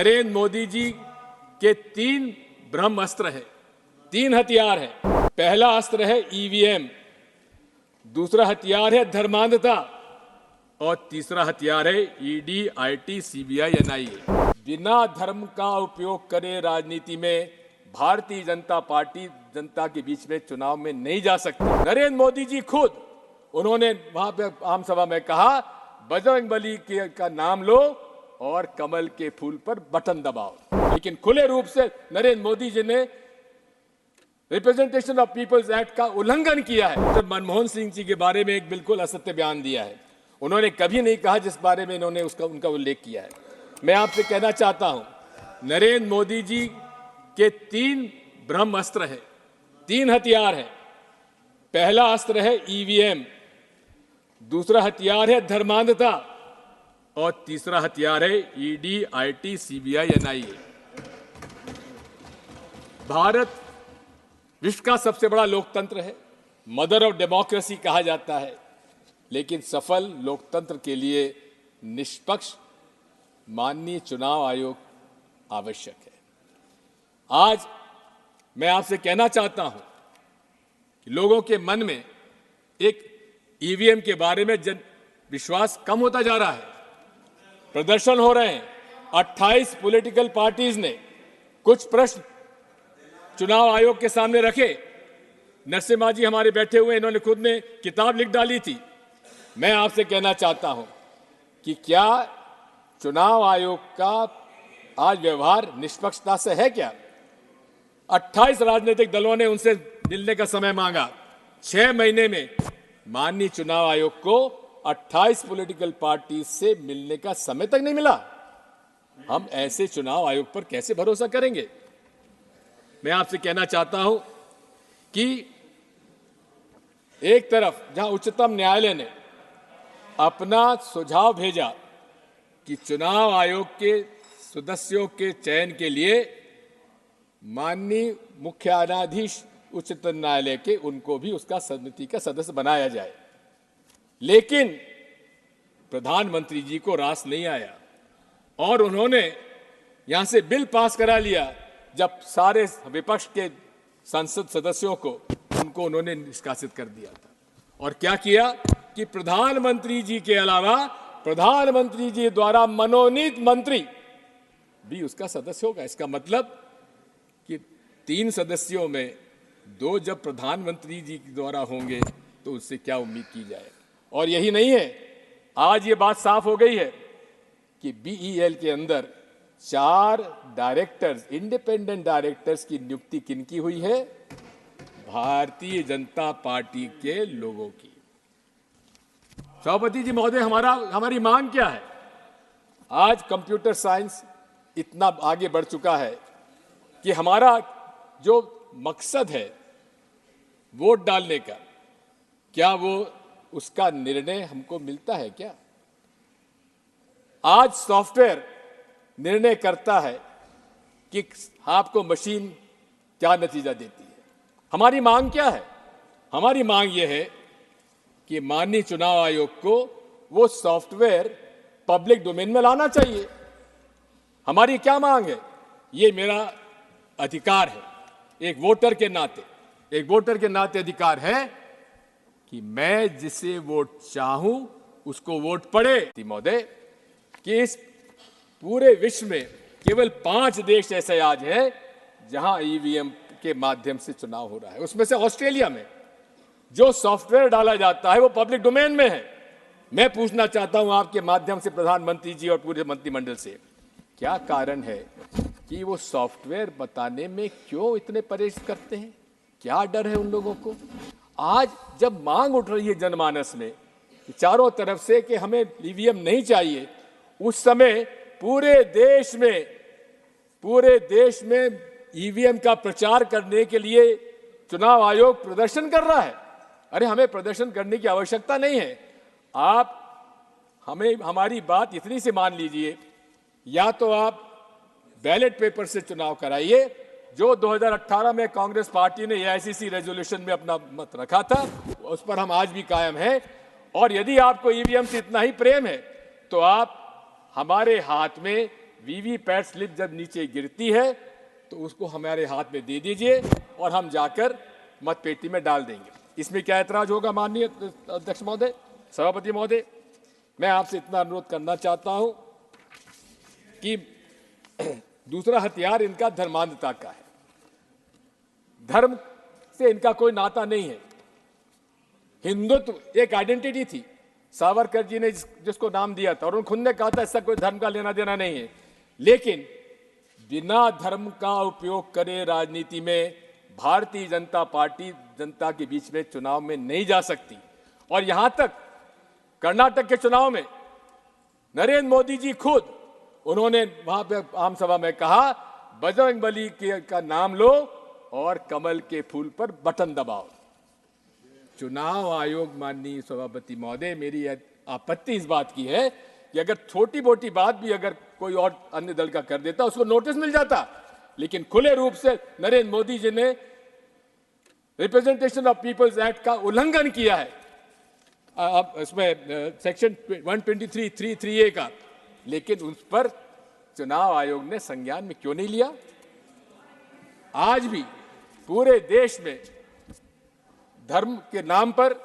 नरेंद्र मोदी जी के 3 ब्रह्मास्त्र हैं, 3 हथियार हैं। पहला अस्त्र है ईवीएम, दूसरा हथियार है धर्मांधता और तीसरा हथियार है ईडी, आईटी, सीबीआई, एनआईए। बिना धर्म का उपयोग करे राजनीति में भारतीय जनता पार्टी जनता के बीच में चुनाव में नहीं जा सकती। नरेंद्र मोदी जी खुद उन्होंने वहां पे आम सभा में कहा, बजरंगबली का नाम लो और कमल के फूल पर बटन दबाओ। लेकिन खुले रूप से नरेंद्र मोदी जी ने रिप्रेजेंटेशन ऑफ पीपल्स एक्ट का उल्लंघन किया है। जब मनमोहन सिंह जी के बारे में एक बिल्कुल असत्य बयान दिया है, उन्होंने कभी नहीं कहा जिस बारे में इन्होंने उनका उल्लेख किया है। मैं आपसे कहना चाहता हूं, नरेंद्र मोदी जी के 3 ब्रह्मास्त्र हैं, 3 हथियार हैं। पहला अस्त्र है ईवीएम, दूसरा हथियार है धर्मांधता और तीसरा हथियार है ED, IT, CBI, NIA. Bharat विश्व का सबसे बड़ा लोकतंत्र है, मदर ऑफ डेमोक्रेसी कहा जाता है, लेकिन सफल लोकतंत्र के लिए निष्पक्ष माननीय चुनाव आयोग आवश्यक है। आज मैं आपसे कहना चाहता हूं कि लोगों के मन में एक ईवीएम के बारे में विश्वास कम होता जा रहा है। प्रदर्शन हो रहे हैं। 28 पॉलिटिकल पार्टीज ने कुछ प्रश्न चुनाव आयोग के सामने रखे। नरसिम्हा जी हमारे बैठे हुए, इन्होंने खुद ने किताब लिख डाली थी। मैं आपसे कहना चाहता हूं कि क्या चुनाव आयोग का आज व्यवहार निष्पक्षता से है क्या? 28 राजनीतिक दलों ने उनसे मिलने का समय मांगा। 6 महीने में माननीय चुनाव आयोग को 28 पॉलिटिकल पार्टी से मिलने का समय तक नहीं मिला। हम ऐसे चुनाव आयोग पर कैसे भरोसा करेंगे? मैं आपसे कहना चाहता हूं कि एक तरफ जहां उच्चतम न्यायालय ने अपना सुझाव भेजा कि चुनाव आयोग के सदस्यों के चयन के लिए माननीय मुख्य न्यायाधीश उच्चतम न्यायालय के उनको भी उसका समिति का सदस्य बनाया जाए, लेकिन प्रधानमंत्री जी को रास नहीं आया और उन्होंने यहां से बिल पास करा लिया। जब सारे विपक्ष के संसद सदस्यों को उनको उन्होंने निष्कासित कर दिया था। और क्या किया कि प्रधानमंत्री जी के अलावा प्रधानमंत्री जी द्वारा मनोनीत मंत्री भी उसका सदस्य होगा। इसका मतलब कि 3 सदस्यों में 2 जब प्रधानमंत्री जी द्वारा होंगे तो उससे क्या उम्मीद की जाए। और यही नहीं है, आज ये बात साफ हो गई है कि बीईएल के अंदर 4 डायरेक्टर्स, इंडिपेंडेंट डायरेक्टर्स की नियुक्ति किनकी हुई है? भारतीय जनता पार्टी के लोगों की। सभापति जी महोदय, हमारी मांग क्या है? आज कंप्यूटर साइंस इतना आगे बढ़ चुका है कि हमारा जो मकसद है वोट डालने का, क्या वो उसका निर्णय हमको मिलता है क्या? आज सॉफ्टवेयर निर्णय करता है कि आपको मशीन क्या नतीजा देती है। हमारी मांग क्या है? हमारी मांग यह है कि माननीय चुनाव आयोग को वो सॉफ्टवेयर पब्लिक डोमेन में लाना चाहिए। हमारी क्या मांग है? ये मेरा अधिकार है, एक वोटर के नाते अधिकार है कि मैं जिसे वोट चाहूं उसको वोट पड़े। महोदय, कि इस पूरे विश्व में केवल 5 देश ऐसे आज हैं जहां ईवीएम के माध्यम से चुनाव हो रहा है। उसमें से ऑस्ट्रेलिया में जो सॉफ्टवेयर डाला जाता है वो पब्लिक डोमेन में है। मैं पूछना चाहता हूं आपके माध्यम से प्रधानमंत्री जी और पूरे मंत्रिमंडल से, क्या कारण है कि वो सॉफ्टवेयर बताने में क्यों इतने परहेज करते हैं? क्या डर है उन लोगों को? आज जब मांग उठ रही है जनमानस में कि चारों तरफ से कि हमें ईवीएम नहीं चाहिए, उस समय पूरे देश में ईवीएम का प्रचार करने के लिए चुनाव आयोग प्रदर्शन कर रहा है। अरे, हमें प्रदर्शन करने की आवश्यकता नहीं है। आप हमारी बात इतनी सी मान लीजिए, या तो आप बैलेट पेपर से चुनाव कराइए, जो 2018 में कांग्रेस पार्टी ने एआईसीसी रेजोल्यूशन में अपना मत रखा था, उस पर हम आज भी कायम हैं। और यदि आपको ईवीएम से इतना ही प्रेम है तो आप हमारे हाथ में वीवीपैट स्लिप जब नीचे गिरती है तो उसको हमारे हाथ में दे दीजिए और हम जाकर मतपेटी में डाल देंगे। इसमें क्या ऐतराज होगा माननीय अध्यक्ष महोदय, सभापति महोदय? मैं आपसे इतना अनुरोध करना चाहता हूं कि दूसरा हथियार इनका धर्मांधता का है। धर्म से इनका कोई नाता नहीं है। हिंदुत्व एक आइडेंटिटी थी, सावरकर जी ने जिसको नाम दिया था और उन्होंने खुद ने कहा था इसका कोई धर्म का लेना देना नहीं है। लेकिन बिना धर्म का उपयोग करे राजनीति में भारतीय जनता पार्टी जनता के बीच में चुनाव में नहीं जा सकती। और यहां तक कर्नाटक के चुनाव में नरेंद्र मोदी जी खुद उन्होंने वहां पे आम सभा में कहा बजरंगबली का नाम लो और कमल के फूल पर बटन दबाओ। चुनाव आयोग माननीय सभापति महोदय, मेरी आपत्ति इस बात की है कि अगर छोटी मोटी बात भी अगर कोई और अन्य दल का कर देता उसको नोटिस मिल जाता, लेकिन खुले रूप से नरेंद्र मोदी जी ने रिप्रेजेंटेशन ऑफ पीपल्स एक्ट का उल्लंघन किया है, अब इसमें सेक्शन 123(3)(a) का, लेकिन उस पर चुनाव आयोग ने संज्ञान में क्यों नहीं लिया? आज भी पूरे देश में धर्म के नाम पर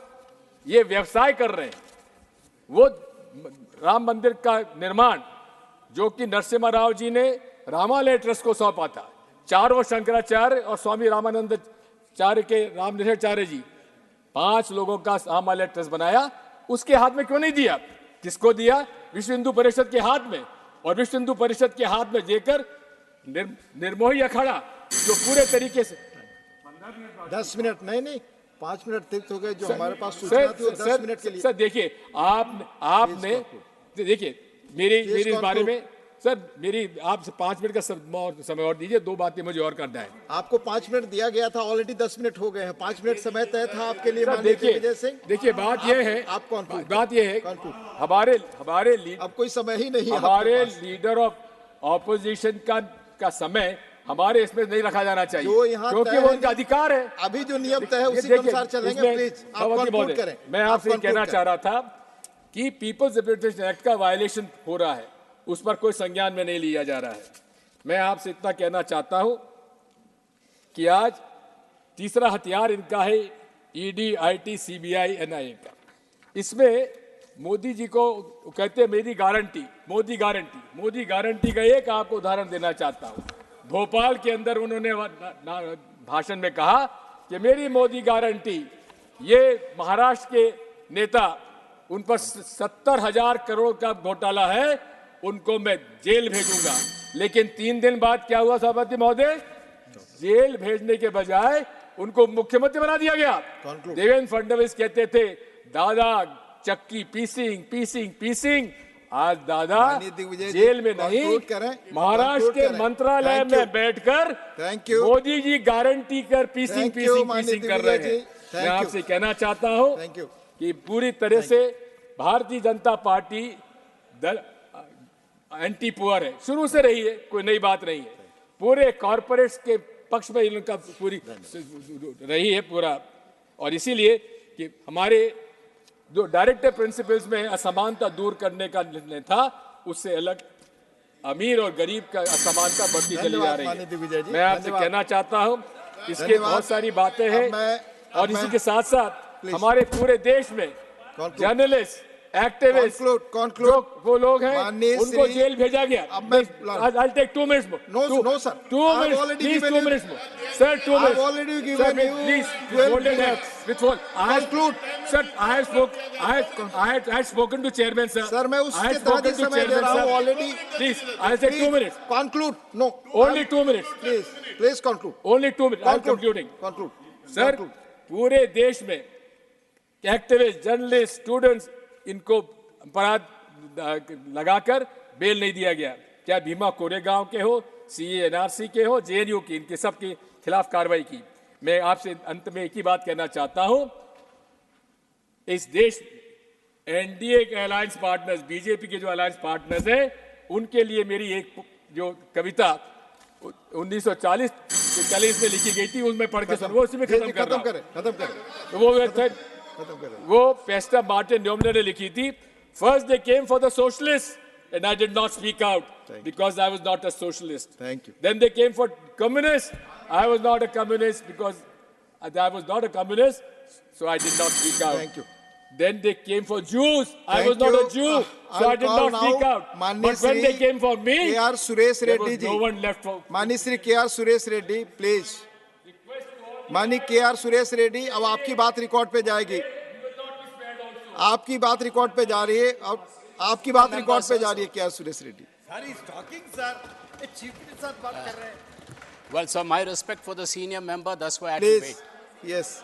ये व्यवसाय कर रहे हैं। वो राम मंदिर का निर्माण जो कि नरसिम्हा राव जी ने रामालय ट्रस्ट को सौंपा था, चारों शंकराचार्य और स्वामी रामानंदाचार्य के रामनिधाचार्य जी 5 लोगों का रामालय ट्रस्ट बनाया, उसके हाथ में क्यों नहीं दिया? किसको दिया? विश्व हिंदू परिषद के हाथ में। और विश्व हिंदू परिषद के हाथ में देकर निर्मोही अखाड़ा जो पूरे तरीके से 10 मिनट नहीं 5 मिनट तक हो गए जो हमारे पास सूचना थी, 10 मिनट के लिए। सर देखिए, आपने देखिए मेरी इस बारे में सर मेरी आपसे 5 मिनट का समय और दीजिए, 2 बातें मुझे और करना है। आपको 5 मिनट दिया गया था, ऑलरेडी 10 मिनट हो गए हैं। 5 मिनट समय तय था आपके लिए। देखिए बात यह है, बात यह है हमारे अब कोई समय ही नहीं, हमारे लीडर ऑफ ऑपोजिशन का समय हमारे इसमें नहीं रखा जाना चाहिए, क्योंकि वो उनका अधिकार है। अभी जो नियम तय है उसी के अनुसार चलेंगे। प्लीज आप कंक्लूड करें। मैं आपसे कहना चाह रहा था कि पीपल्स रिप्रेजेंटेशन एक्ट का वायलेशन हो रहा है, उस पर कोई संज्ञान में नहीं लिया जा रहा है। मैं आपसे इतना कहना चाहता हूं कि आज तीसरा हथियार इनका है ईडी, आईटी, सीबीआई, एनआईए का। इसमें मोदी जी को कहते हैं मेरी गारंटी, मोदी गारंटी का एक आपको उदाहरण देना चाहता हूं। भोपाल के अंदर उन्होंने भाषण में कहा कि मेरी मोदी गारंटी, ये महाराष्ट्र के नेता, उन पर 70,000 करोड़ का घोटाला है, उनको मैं जेल भेजूंगा। लेकिन 3 दिन बाद क्या हुआ सभापति महोदय? जेल भेजने के बजाय उनको मुख्यमंत्री बना दिया गया। देवेंद्र फडणवीस कहते थे दादा चक्की पीसिंग, आज दादा जेल में नहीं, महाराष्ट्र के मंत्रालय में बैठकर मोदी जी गारंटी कर पीसिंग कर रहे हैं। मैं आपसे कहना चाहता हूं कि पूरी तरह से Bharatiya Janata party anti poor है, शुरू से रही है, कोई नई बात नहीं है। पूरे कॉर्पोरेट्स के पक्ष में इनका पूरी रही है पूरा। और इसीलिए कि हमारे जो डायरेक्टिव प्रिंसिपल्स में असमानता दूर करने का निर्णय था, उससे अलग अमीर और गरीब का असमानता बढ़ती चली जा रही है। मैं आपसे कहना चाहता हूं इसके बहुत सारी बातें हैं। और इसी के साथ साथ हमारे पूरे देश में जर्नलिस्ट, एक्टिविस्ट, वो लोग हैं, उनको जेल भेजा गया। I'll take 2 minutes more. No, sir. 2 minutes. Please 2 minutes more. Sir, 2 minutes. I've already given you. Please, 12 minutes. Conclude. Sir, I had spoken to chairman, sir. Sir, मैं उसके तहत ही समय दे रहा हूँ already. Please, I'll take 2 minutes. Conclude. No. Only 2 minutes. Please conclude. Only 2 minutes. I'm concluding. Conclude. Sir, पूरे देश में activist, journalist, students, इनको अपराध लगाकर बेल नहीं दिया गया। क्या भीमा कोरेगांव के हो, सीए एनआरसी के हो, जेएनयू की, इनके सब के खिलाफ कार्रवाई की। मैं आपसे अंत में एक ही बात कहना चाहता हूं, इस देश एनडीए के अलायंस पार्टनर्स, बीजेपी के जो अलायंस पार्टनर्स हैं, उनके लिए मेरी एक जो कविता 1940 में लिखी गई थी, उसमें पढ़ के वो उसी में खत्म करें। वो पेस्टर मार्टिन न्यूमन ने लिखी थी। First they came for the socialist, and I did not speak out Thank you. because I was not a socialist. Thank you. Then they came for communists. I was not a communist because I was not a communist, so I did not speak out. Thank you. Then they came for Jews. I Thank was not you. a Jew, so I'll I did call not speak now out. Manya But when they Shri came for me, K.R. Suresh there Reddy was no ji. one left for. माननीय Shri KR. Suresh Reddy please. माननीय KR. Suresh Reddy, अब आपकी बात record पे जाएगी. आपकी बात record पे जा रही है. अब आपकी बात रिकॉर्ड पे जा रही है KR. Suresh Reddy. Well, sir, my respect for the senior member, that's why I had to please. wait. Yes.